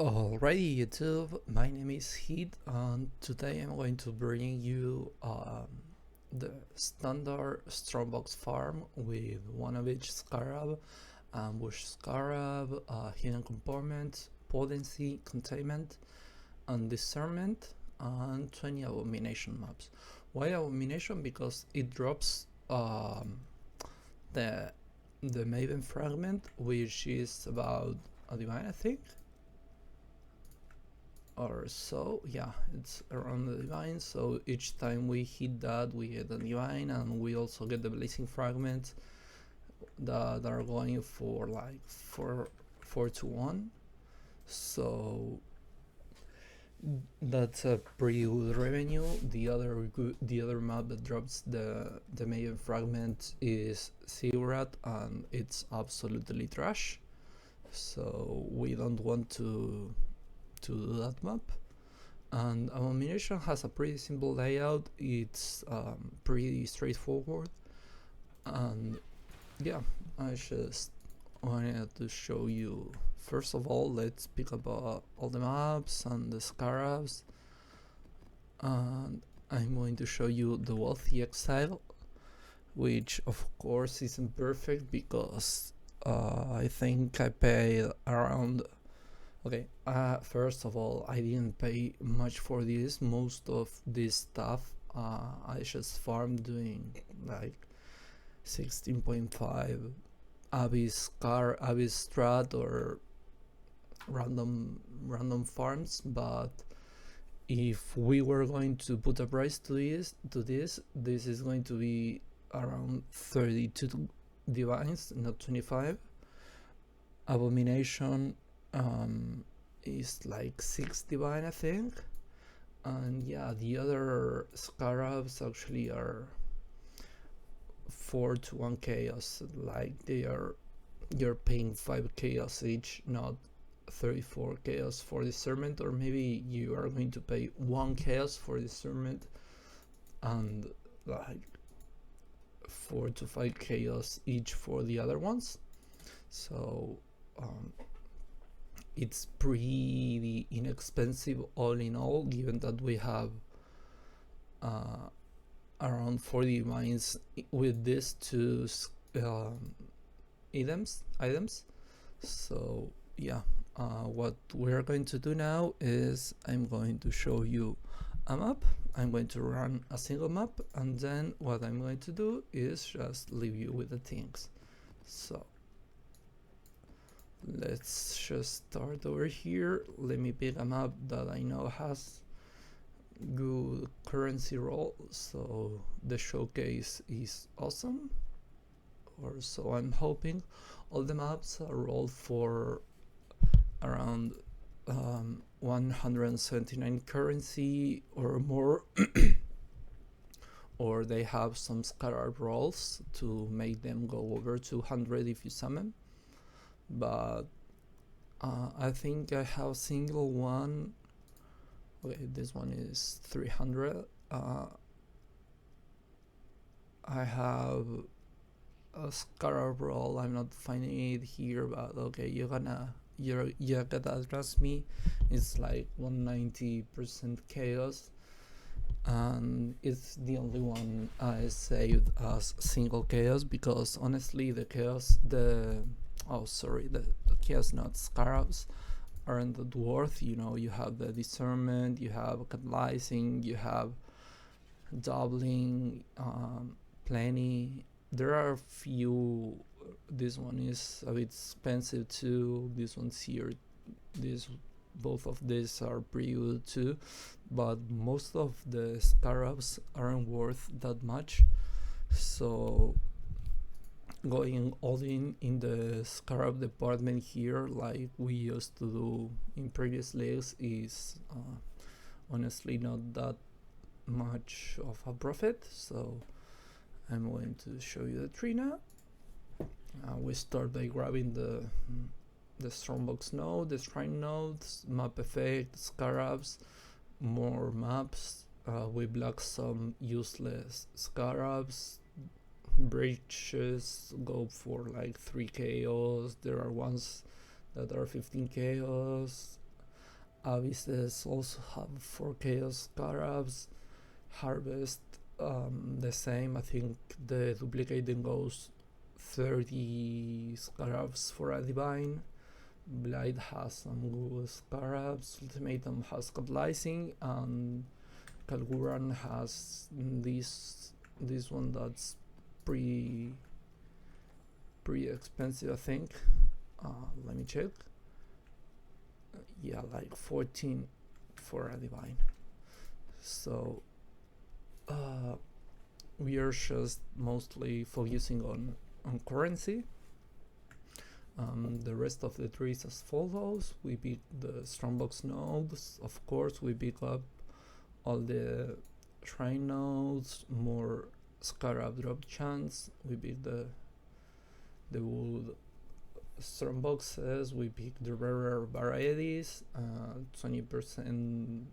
Alrighty, YouTube, my name is Heat, and today I'm going to bring you the standard Strongbox farm with one of each scarab, ambush scarab, hidden compartment, potency, containment, and discernment, and 20 abomination maps. Why abomination? Because it drops the Maven fragment, which is about a divine, I think, or so. Yeah, it's around the divine, so each time we hit that we get a divine, and we also get the blazing fragments that are going for like 4 to 1, so that's a pretty good revenue. The other map that drops the main fragment is Ziggurat, and it's absolutely trash, so we don't want to do that map. And Abomination has a pretty simple layout. It's pretty straightforward, and yeah, I just wanted to show you. First of all, let's pick up all the maps and the scarabs, and I'm going to show you the Wealthy Exile, which of course isn't perfect because I think I paid around. Okay, first of all, I didn't pay much for this. Most of this stuff I just farmed doing like 16.5 Abyss Strat or random farms, but if we were going to put a price to this is going to be around 32 divines, not 25. Abomination is like 6 divine, I think, and yeah, the other scarabs actually are 4 to 1 chaos, like you're paying 5 chaos each, not 34 chaos for discernment, or maybe you are going to pay 1 chaos for discernment and like 4 to 5 chaos each for the other ones. So it's pretty inexpensive all in all, given that we have around 40 mines with these two items. So yeah, what we're going to do now is I'm going to show you a map. I'm going to run a single map, and then what I'm going to do is just leave you with the things. So let's just start over here. Let me pick a map that I know has good currency roll, so the showcase is awesome, or so I'm hoping. All the maps are rolled for around 179 currency or more, or they have some scarab rolls to make them go over 200 if you summon, but I think I have a single one. Okay, this one is 300. I have a scarab roll. I'm not finding it here, but okay, you gotta trust me. It's like 190% chaos, and it's the only one I saved as single chaos, because honestly the chaos the chaos not scarabs aren't that worth. You know, you have the discernment, you have catalyzing, you have doubling, plenty. There are a few. This one is a bit expensive too. This one's here. Both of these are pretty good too, but most of the scarabs aren't worth that much. So going all in the scarab department here, like we used to do in previous leagues, is honestly not that much of a profit. So I'm going to show you the tree now. We start by grabbing the Strongbox node, the shrine nodes, map effect, scarabs, more maps. We block some useless scarabs. Bridges go for like 3 chaos. There are ones that are 15 chaos. Abysses also have 4 Chaos Scarabs. Harvest, the same. I think the duplicating goes 30 Scarabs for a Divine. Blight has some good Scarabs. Ultimatum has Catalyzing, and Kalguran has this one that's pretty expensive, I think. Let me check. Yeah, like 14 for a Divine. So we are just mostly focusing on currency. The rest of the trees as follows. We pick the Strongbox nodes, of course. We pick up all the shrine nodes, more Scarab drop chance. We pick the wood Strongboxes. We pick the rarer varieties, 20%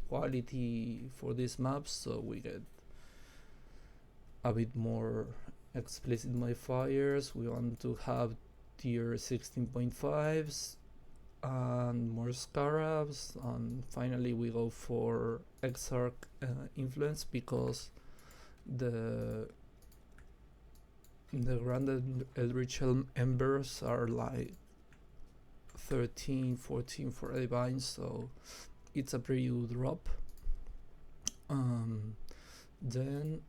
quality for these maps, so we get a bit more explicit modifiers. We want to have tier 16.5s and more Scarabs, and finally we go for Exarch influence, because the Grand Eldritch Embers are like 13, 14 for a Divine, so it's a pretty good drop. Then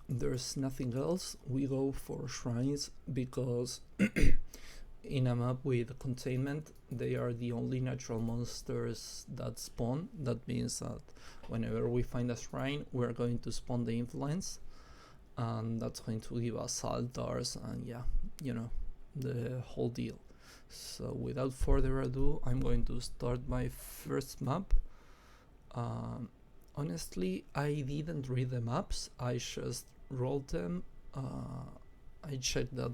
there's nothing else. We go for shrines because in a map with containment, they are the only natural monsters that spawn. That means that whenever we find a shrine, we're going to spawn the influence, and that's going to give us altars and the whole deal. So without further ado, I'm going to start my first map. Honestly, I didn't read the maps, I just rolled them. I checked that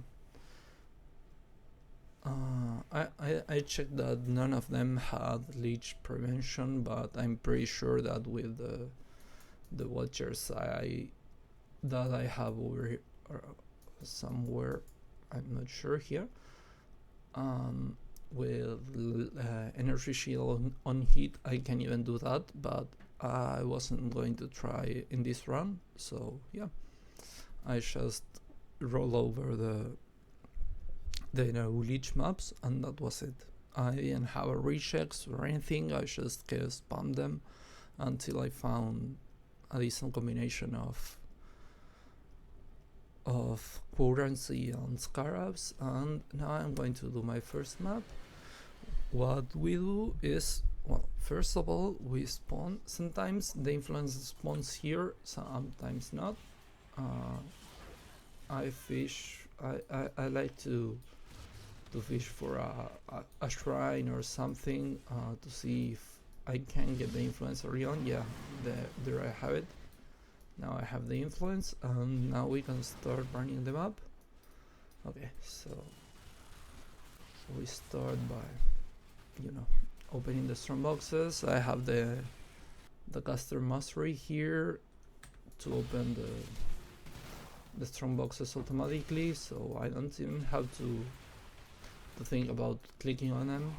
I checked that none of them had leech prevention, but I'm pretty sure that with the watchers that I have over here, somewhere, I'm not sure here, with energy shield on heat, I can even do that, but I wasn't going to try in this run, so yeah, I just roll over the leech maps, and that was it. I didn't have a rechecks or anything, I just spammed them until I found a decent combination of currency and Scarabs, and now I'm going to do my first map. What we do is, well, first of all, we spawn. Sometimes the influence spawns here, sometimes not. I fish. I like to fish for a shrine or something to see if I can get the influence early on. Yeah, there I have it. Now I have the influence, and now we can start running the map. Okay, so we start by, opening the Strongboxes. I have the caster mastery here to open the Strongboxes automatically, so I don't even have to think about clicking on them.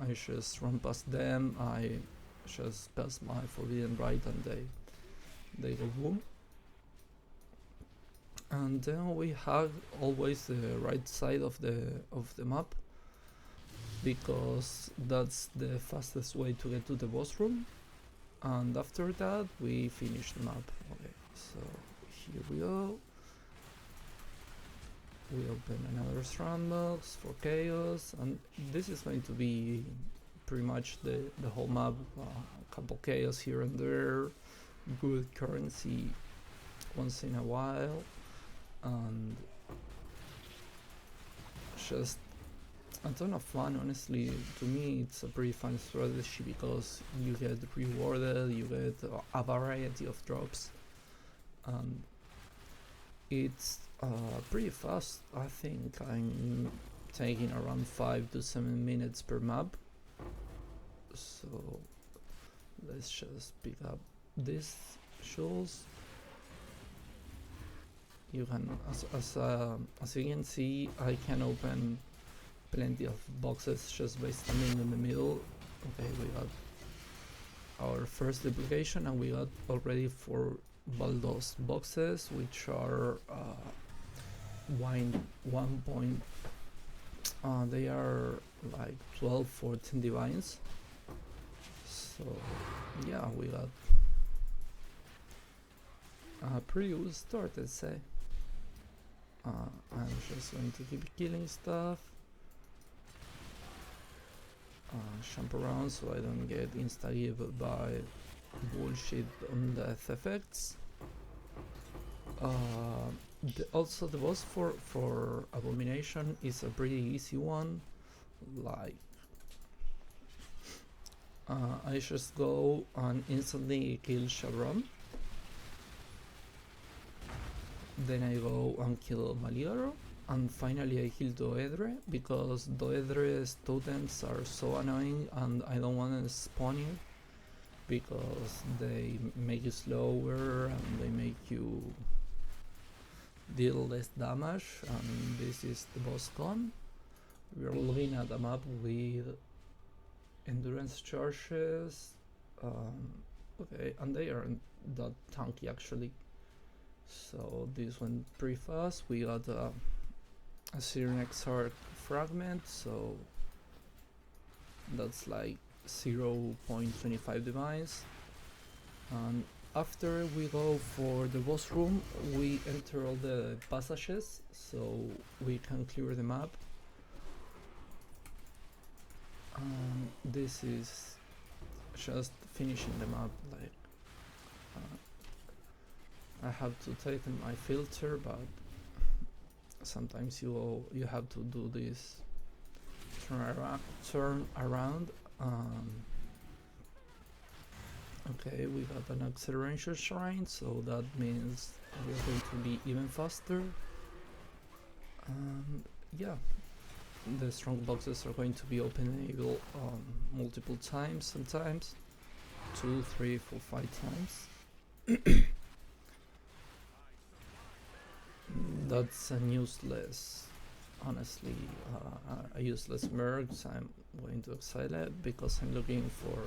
I just run past them, I just cast my Forbidden Rite, and they go boom. And then we have always the right side of the map, because that's the fastest way to get to the boss room, and after that we finish the map. Okay, so here we go. We open another Strongbox for Chaos, and this is going to be pretty much the whole map. A couple Chaos here and there, good currency once in a while, and just a ton of fun. Honestly, to me it's a pretty fun strategy because you get rewarded, you get a variety of drops, and it's pretty fast. I think I'm taking around 5 to 7 minutes per map, so let's just pick up these shoals. You can, as you can see, I can open plenty of boxes just by standing in the middle. Okay, we got our first duplication, and we got already 4 Baldos boxes, which are one point. They are like 12, 14 divines. So yeah, we got a pretty good start, let's say. I'm just going to keep killing stuff, jump around so I don't get insta-gived by bullshit on death effects. Also the boss for Abomination is a pretty easy one. Like I just go and instantly kill Shabram. Then I go and kill Maligaro, and finally I kill Doedre, because Doedre's totems are so annoying and I don't want to spawn it, because they make you slower and they make you deal less damage, and this is the boss con. We are looking at a map with endurance charges, okay, and they aren't that tanky actually. So this went pretty fast. We got a Syrinex Arc fragment, so that's like 0.25 divines. And after we go for the boss room, we enter all the passages so we can clear the map. This is just finishing the map. Like I have to tighten my filter, but sometimes you have to do this turn around. Okay, we got an acceleration shrine, so that means we're going to be even faster. Yeah, the strong boxes are going to be openable multiple times, sometimes 2, 3, 4, 5 times. That's a useless, honestly, a useless merc. So I'm going to exile it because I'm looking for,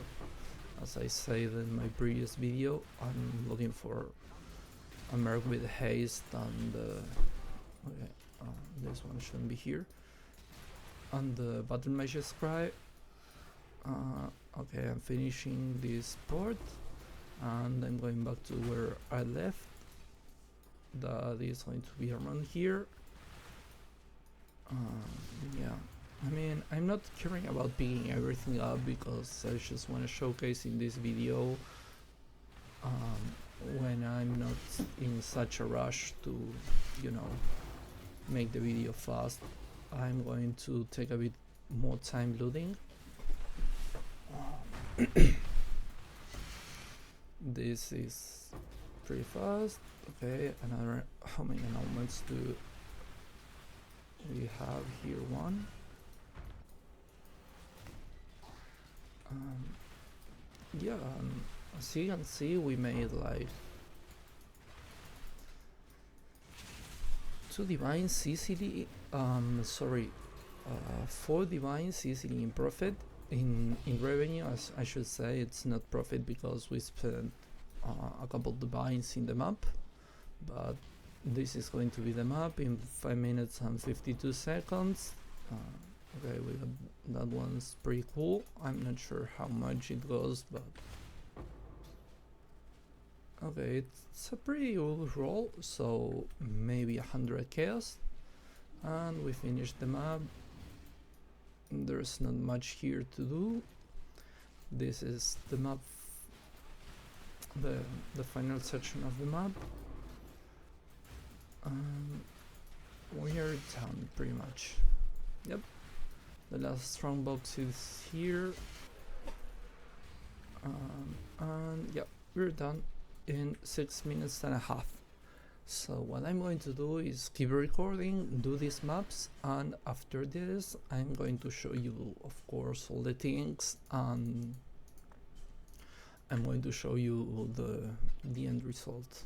as I said in my previous video, I'm looking for a merc with haste, and okay, this one shouldn't be here. And the battle mage's cry. Okay, I'm finishing this port and I'm going back to where I left. That is going to be around here. Yeah, I mean, I'm not caring about picking everything up because I just want to showcase in this video when I'm not in such a rush to, you know, make the video fast. I'm going to take a bit more time looting. This is pretty fast. Okay, another, how many annulments do we have here? One. Yeah, as you can see, we made like 2 divines easily. Sorry, 4 divines easily in profit. In revenue, as I should say, it's not profit because we spent a couple divines in the map, but this is going to be the map in 5 minutes and 52 seconds. Okay, we got that one's pretty cool. I'm not sure how much it goes, but okay, it's a pretty good roll, so maybe 100 chaos, and we finished the map. There's not much here to do. This is the map, the final section of the map. We are done pretty much. Yep, the last strong box is here, and yeah, we're done in 6 minutes and a half. So what I'm going to do is keep recording, do these maps, and after this I'm going to show you, of course, all the things, and I'm going to show you the end result.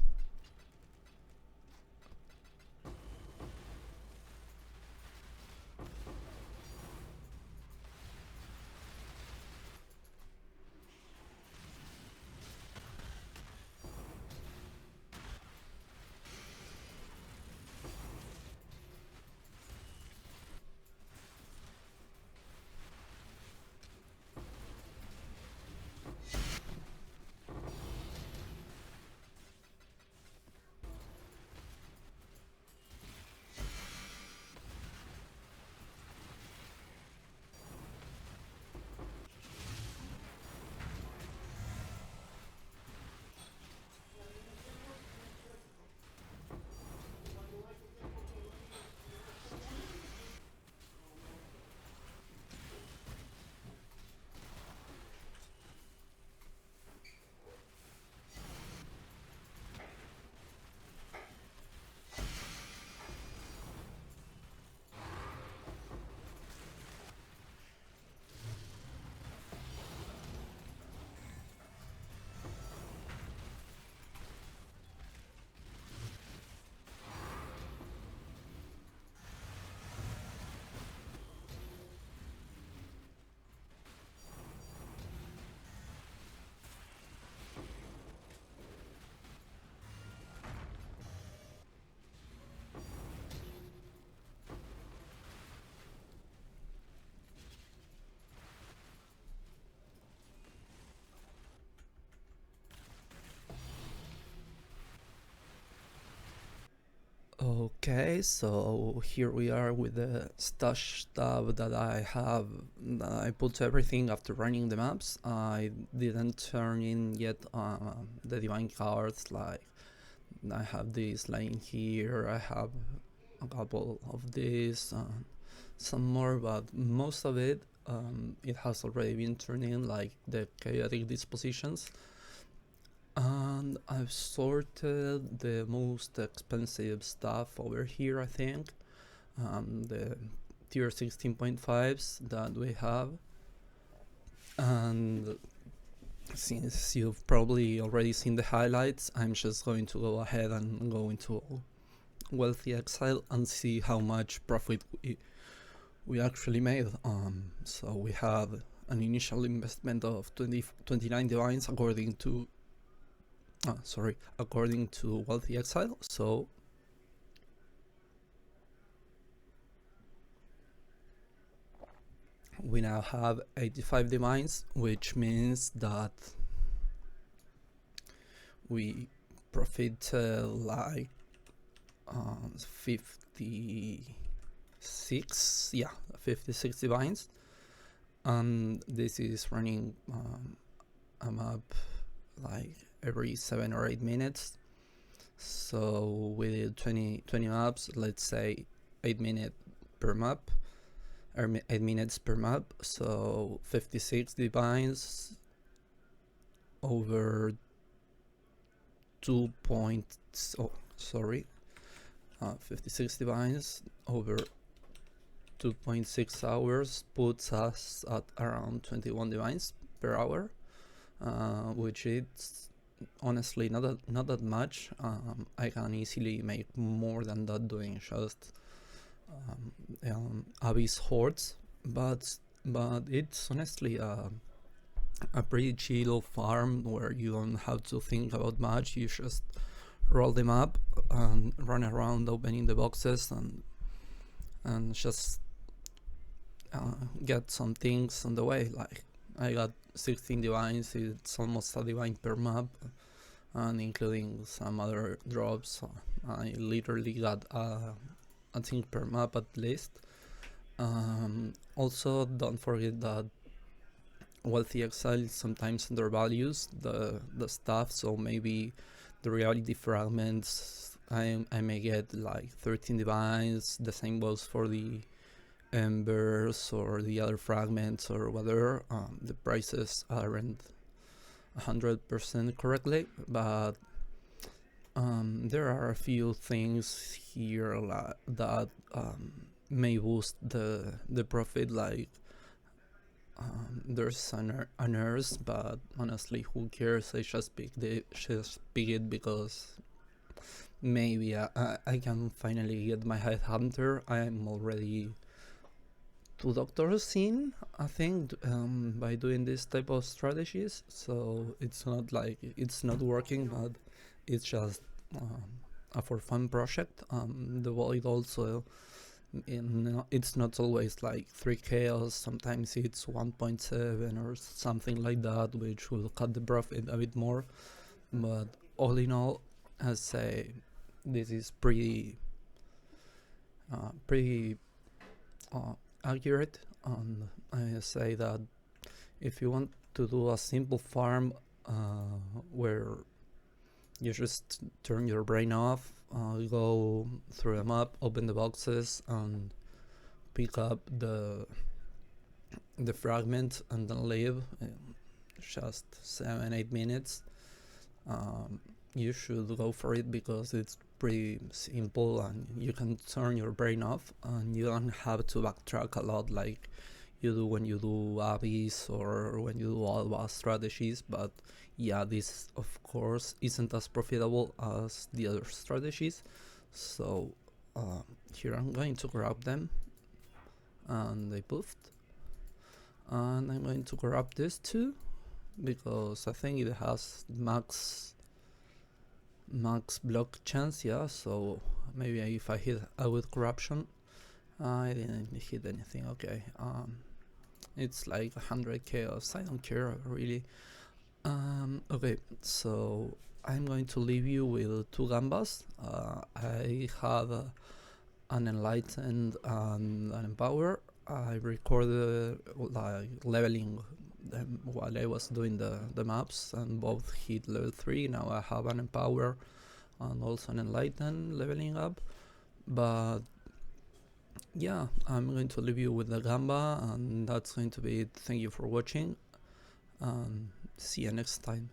Okay, so here we are with the stash tab that I have. I put everything after running the maps. I didn't turn in yet the divine cards. Like I have this line here, I have a couple of these, some more, but most of it it has already been turned in, like the chaotic dispositions. And I've sorted the most expensive stuff over here, I think. The tier 16.5s that we have. And since you've probably already seen the highlights, I'm just going to go ahead and go into Wealthy Exile and see how much profit we actually made. So we had an initial investment of 29 divines according to Wealthy Exile. So we now have 85 divines, which means that we profit like 56 divines, and this is running a map like every 7 or 8 minutes. So we did 20 maps, let's say 8 minutes per map, or 8 minutes per map, so 56 divines over 56 divines over 2.6 hours puts us at around 21 divines per hour, which is honestly not that much. I can easily make more than that doing just Abyss hordes, but it's honestly a pretty chill farm where you don't have to think about much. You just roll them up and run around opening the boxes and just get some things on the way. Like I got 16 divines, it's almost a divine per map, and including some other drops, I literally got a thing per map at least. Also, don't forget that Wealthy Exile sometimes undervalues the stuff, so maybe the reality fragments I may get like 13 divines. The same goes for the embers or the other fragments or whatever. The prices aren't 100% correctly, but there are a few things here that may boost the profit, like there's an nurse, but honestly who cares. I just pick it because maybe I can finally get my headhunter. I'm already 2 doctors in, I think, by doing this type of strategies, so it's not like it's not working, but it's just a for fun project. The Void also, it's not always like 3 chaos, sometimes it's 1.7 or something like that, which will cut the profit a bit more, but all in all, I say this is pretty accurate. And I say that if you want to do a simple farm where you just turn your brain off, go through a map, open the boxes, and pick up the fragment and then leave just 7-8 minutes, you should go for it, because it's pretty simple and you can turn your brain off and you don't have to backtrack a lot like you do when you do Abyss or when you do Alba strategies. But yeah, this of course isn't as profitable as the other strategies, so here I'm going to grab them, and they poofed, and I'm going to grab this too because I think it has max block chance. Yeah, so maybe if I hit with corruption. I didn't hit anything. Okay, it's like 100 chaos. I don't care really. Okay, so I'm going to leave you with 2 gambas. I had an Enlightened and an Empower. I recorded like leveling them while I was doing the maps, and both hit level 3. Now I have an Empower and also an Enlightened leveling up. But yeah, I'm going to leave you with the Gamba, and that's going to be it. Thank you for watching, and see you next time.